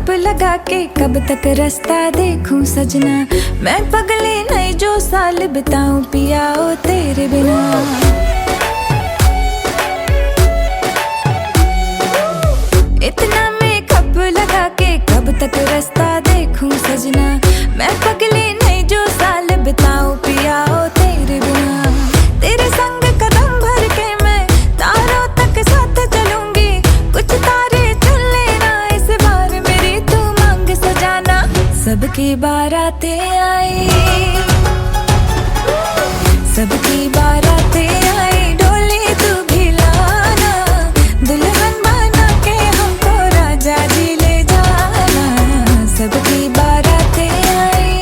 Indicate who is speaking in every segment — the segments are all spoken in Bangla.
Speaker 1: कप लगा के कब तक रास्ता देखूं सजना। मैं पगली नहीं जो साल बिताऊं पिया ओ तेरे बिना। इतना मेकअप लगा के कब तक रास्ता देखूं सजना। मैं पगली नहीं जो साल बिताऊं पिया ओ तेरे बिना। तेरे संग कदम भर के मैं तारों तक साथ चलूंगी। कुछ तारे चुन लेना इस बार मेरी तू मांग सजाना। सबकी बारातें आई, सबकी बारातें आई, डोली तू भी लाना। दुल्हन बना के हमको राजा जी ले जाना। सबकी बारातें आई।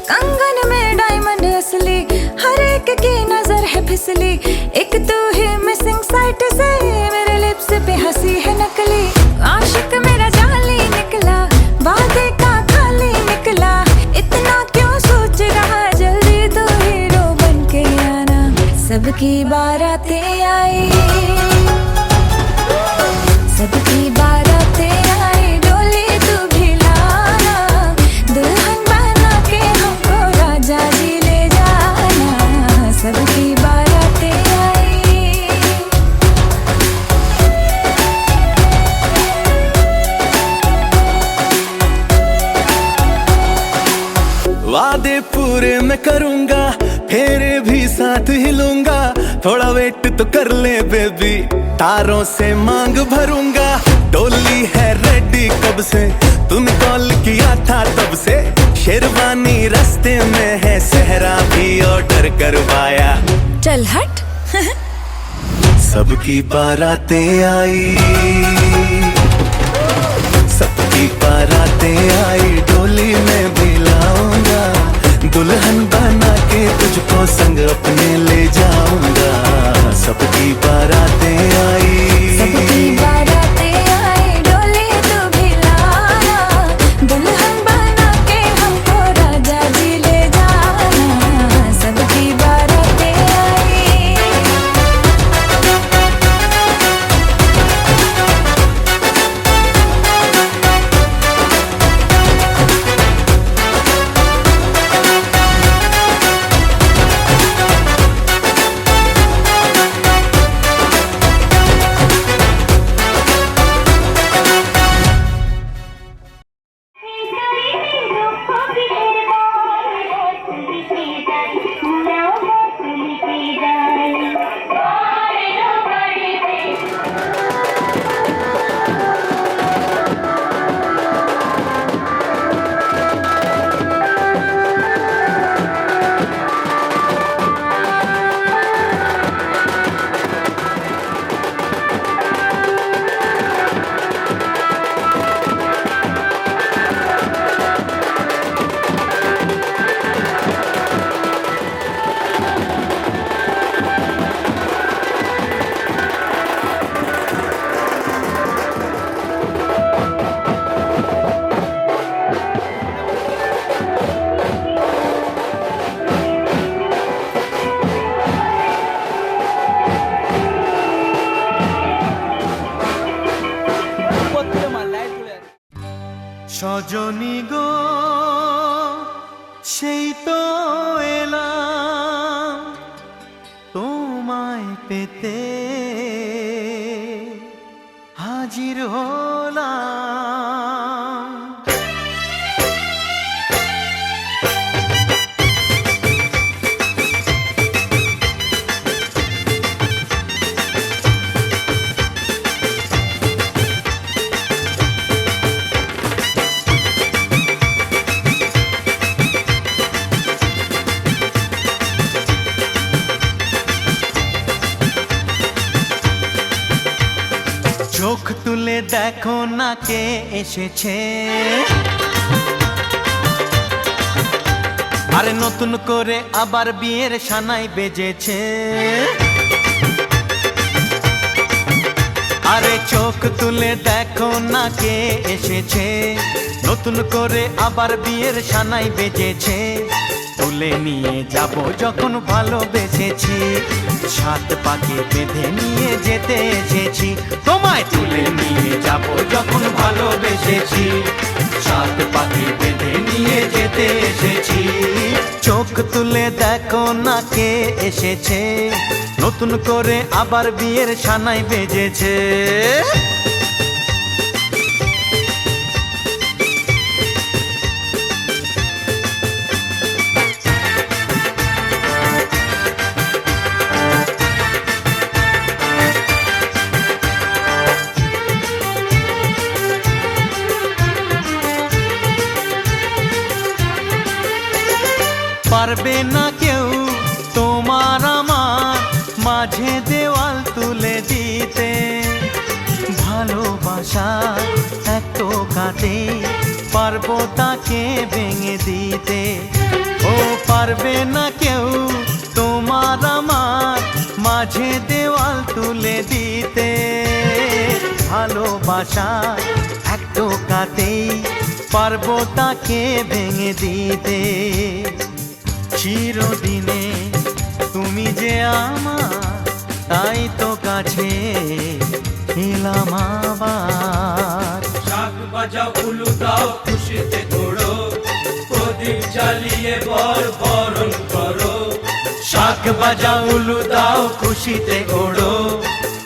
Speaker 1: कंगन में डायमंड असली, हर एक की नजर है फिसली। एक तू ही मिसिंग साइट से मेरे लिप्स पे हंसी है नकली। आशिक मेरा जाली निकला, वादे का खाली निकला। इतना क्यों सोच रहा, जल्दी तो हीरो बन के आना। सबकी बारातें आई, सबकी बारातें आई, डोली तू भी लाना। दुल्हन बना के हमको राजा जी ले जाना। सबकी बारातें आई।
Speaker 2: वादे पूरे मैं करूंगा, फेरे भी साथ हिलूंगा। थोड़ा वेट तो कर ले बेबी, तारों से मांग भरूंगा। डोली है रेडी कब से, तूने कॉल किया था तब से। शेरवानी रास्ते में है, सहरा भी ऑर्डर करवाया।
Speaker 1: चल हट।
Speaker 2: सबकी बारातें आई, सबकी बारातें आई, डोली में भी लाऊंगा। दुल्हन बना के तुझको संग अपने ले जाऊंगा। सबकी बारातें आई,
Speaker 1: सबकी बारातें आई, डोली तू भी लाना। दुल्हन बना के हमको राजा जी ले जाना। सबकी बारातें आई।
Speaker 3: সজনী গো সেই তো এলাম তোমায় পেতে, হাজির হলাম। চোখ তুলে দেখো না কে এসেছে, আরে নতুন করে আবার বিয়ের সানাই বেজেছে। আরে চোখ তুলে দেখো না কে এসেছে, নতুন করে আবার বিয়ের সানাই বেজেছে। তুলে নিয়ে যাব যখন ভালোবেসেছি, সাত পাকে বেঁধে নিয়ে যেতে এসেছি। তোমায় তুলে নিয়ে যাব যখন ভালোবেসেছি, সাত পাকে বেঁধে নিয়ে যেতে এসেছি। চোখ তুলে দেখো না কে এসেছে, নতুন করে আবার বিয়ের সানাই বেজেছে। পারবে না কেউ তোমার আমার মাঝে দেওয়াল তুলে দিতে, ভালোবাসা এত কাটে পারবো তাকে ভেঙে দিতে। ও পারবে না কেউ তোমার আমার মাঝে দেওয়াল তুলে দিতে, ভালোবাসা এত কাটে পারবো তাকে ভেঙে দিতে। চিরদিনে তুমি যে আমার, তাই তো কাছে এলাম আবার।
Speaker 4: শাক বাজাও উলু দাও খুশিতে ঘোড়ো, প্রদীপ জ্বালিয়ে বরণ করো।
Speaker 3: শাক বাজাও উলু দাও খুশিতে ওড়ো,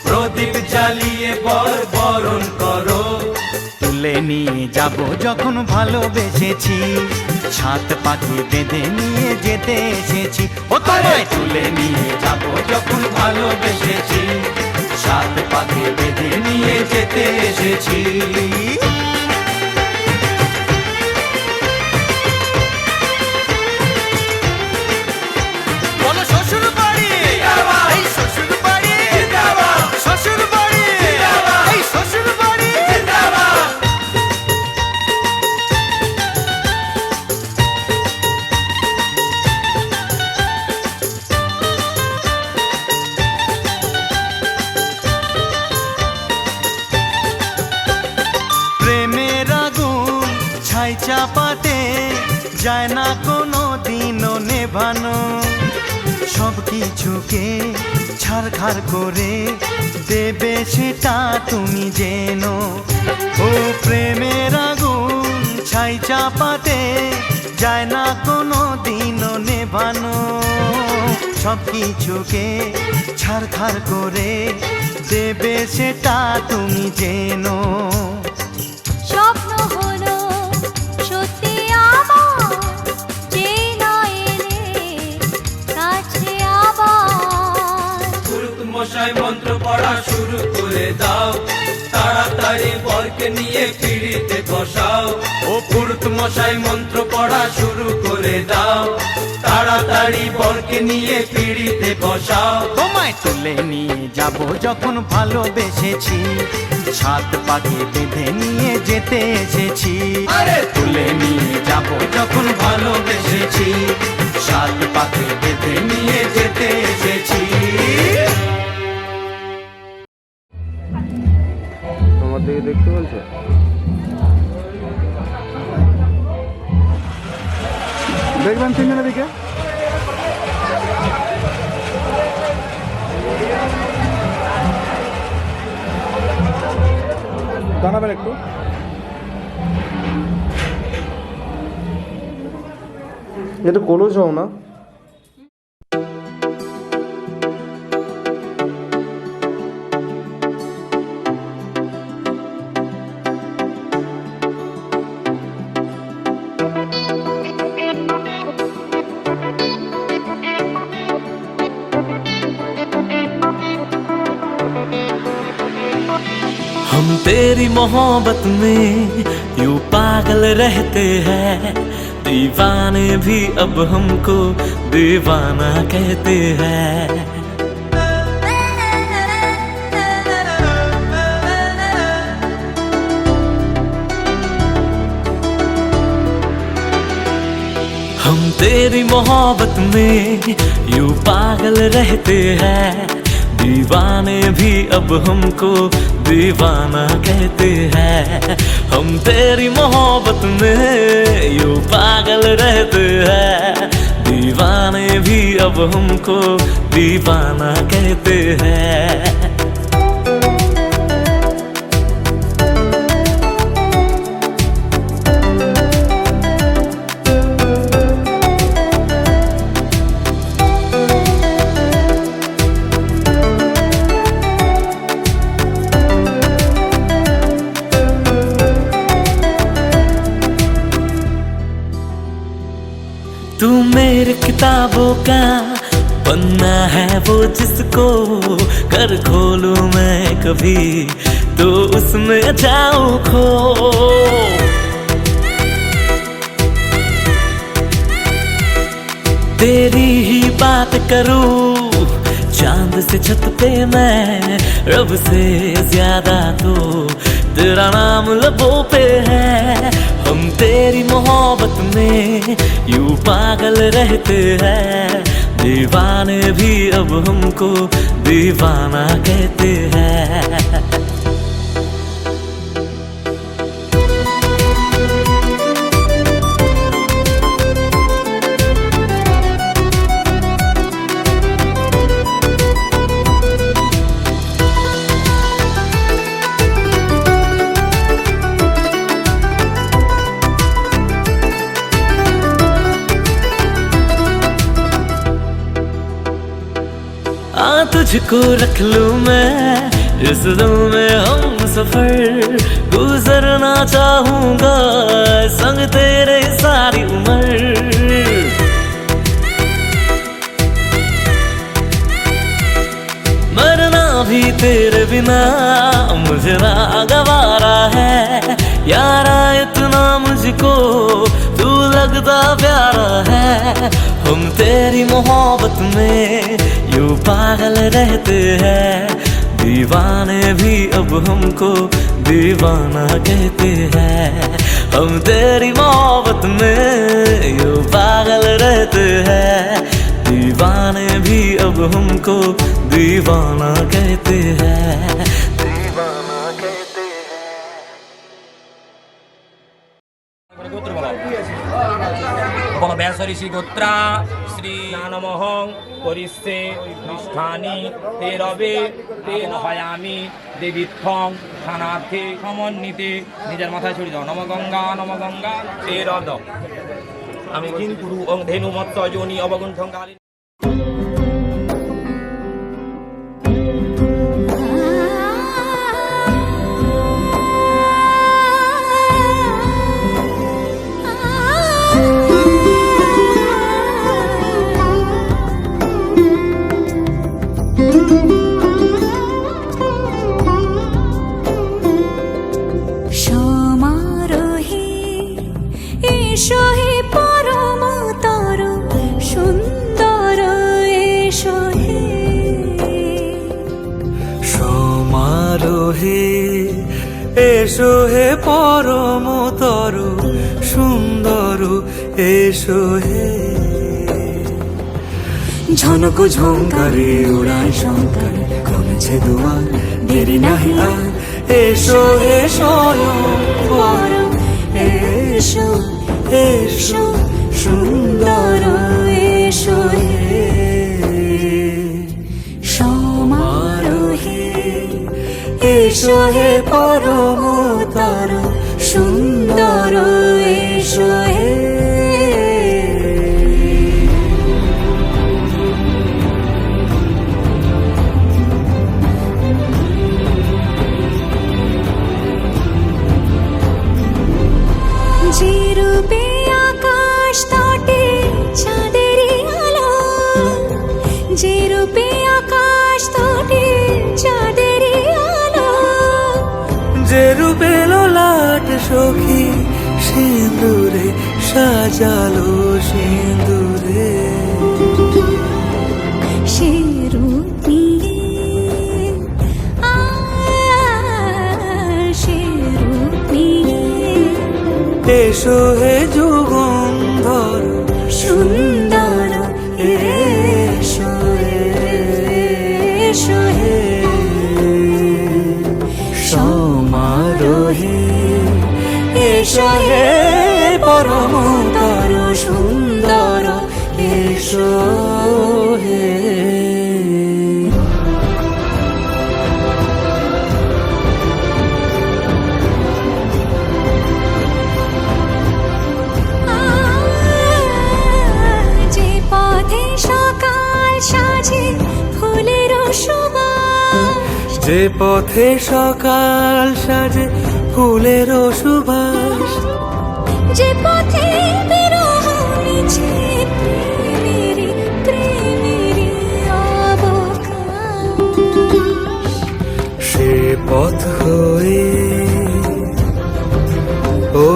Speaker 3: প্রদীপ জ্বালিয়ে বরণ করো। তুলে নিয়ে যাব যখন ভালোবেসেছি, সাত পাখি বেঁধে নিয়ে যেতে এসেছি। ও তোমায় তুলে নিয়ে যাব যখন ভালোবেসেছি, সাত পাখি বেঁধে নিয়ে যেতে এসেছি। বলো শ্বশুর বাড়ি, এই শ্বশুর বাড়ি, শ্বশুর বাড়ি, এই শ্বশুর বাড়ি। প্রেমের আগুন ছাই চাপাতে যায় না কোনো দিনও নেভানো, সব কিছুকে ছাড়খাড় করে দেবে সেটা তুমি জেনো। ও প্রেমের আগুন ছাই চাপাতে যায় না কোনো দিনও নেভানো, সব কিছুকে ছাড়খাড় করে দেবে সেটা তুমি জেনো।
Speaker 1: স্বপ্ন হলো সত্যি আমার, যে না এলে কাছে আবার।
Speaker 4: পুরুত মশাই মন্ত্র পড়া শুরু করে দাও, তাড়াতাড়ি বরকে নিয়ে পিড়িতে বসাও। ও পুরুত মশাই মন্ত্র পড়া শুরু করে দাও, তাড়াতাড়ি বরকে নিয়ে পিড়িতে বসাও।
Speaker 3: তোমায় তুলে নিয়ে যাব যখন ভালোবেসেছি, সাত পাকে বেঁধে নিয়ে যেতে এসেছি।
Speaker 4: আরে
Speaker 3: তুলে নিয়ে যাব যখন ভালোবেসেছি, সাত পাকে বেঁধে নিয়ে যেতে এসেছি।
Speaker 5: আমার দিকে দেখতে বলছে। দেখবেন তিনজনের দিকে। দাঁড়াবেন একটু। একটু ক্লোজ হও না।
Speaker 6: हम तेरी मोहब्बत में यूं पागल रहते हैं, दीवाने भी अब हमको दीवाना कहते हैं। हम तेरी मोहब्बत में यूं पागल रहते हैं, दीवाने भी अब हमको दीवाना कहते हैं। हम तेरी मोहब्बत में यूं पागल रहते हैं। दीवाने भी अब हमको दीवाना कहते हैं। तू मेरे किताबों का पन्ना है वो जिसको कर खोलूं मैं कभी तो उसमें जाऊं खो। तेरी ही बात करूं चांद से छत पे मैं, रब से ज्यादा तो तेरा नाम लबों पे है। हम तेरी मोहब्बत में यूं पागल रहते हैं। दीवाने भी अब हमको दीवाना कहते हैं। तुझको रख लूं मैं इस दिल में हम सफर, गुजरना चाहूंगा संग तेरे सारी उम्र। मरना भी तेरे बिना मुझे ना गवारा है। यारा इतना मुझको तू लगता प्यारा है। हम तेरी मोहब्बत में यूं पागल रहते हैं। दीवाने भी अब हमको दीवाना कहते हैं। हम तेरी मोहब्बत में यूं पागल रहते हैं। दीवाने भी अब हमको दीवाना कहते हैं। दीवाना कहते
Speaker 7: हैं। व्यासरी श्री गोत्रा श्री नमः परिस्ते निष्ठानी ते रवे ते नयामी देवीत्थं थानार्थे समन्विते निजेर माथाय छড়িয়ে দাও। নম গঙ্গা তে রদ আমি কিন্তু ধেনু মৎস্য যোনি অবগুণ্ঠং কালী।
Speaker 8: এসো হে পরমতর সুন্দর এসো হে। ঝনক ঝঙ্কারে উড়ায় শঙ্কর কমেছে দুয়ার দেরি নাহি আর। এসো হে স্বয়ং পরম এসো এসো সুন্দর এসো হে। সমারোহে এসো হে পরমতর সুন্দর এসো হে। যে রূপে আকাশ তটে চাঁদেরই আলো, যে রূপে আকাশ তটে চাঁদেরই আলো, যে রূপে লোলাট সখী সিঁদুরে সাজালো সিঁদুরে। সে রূপ নিয়ে সে রূপ নিয়ে এসো হে যুগন্ধর সুন্দর এসো এসো। এসো হে যে পথে সকাল সাজে ফুলের সুবাস, যে পথে সকাল সাজে ফুলের সুবাস, যে পথে বিরহ মিছে প্রেমেরই প্রেমেরই অবকাশ, সে পথ হয়ে ও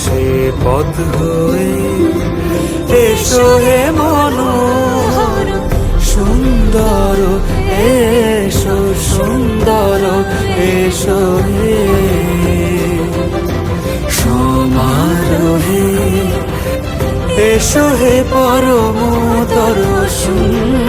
Speaker 8: সে পথ হয়ে এসো হে মনোহর সুন্দর, এসো সুন্দর, এসো হে সমারোহে, এসো হে পরমতর সুন্দর।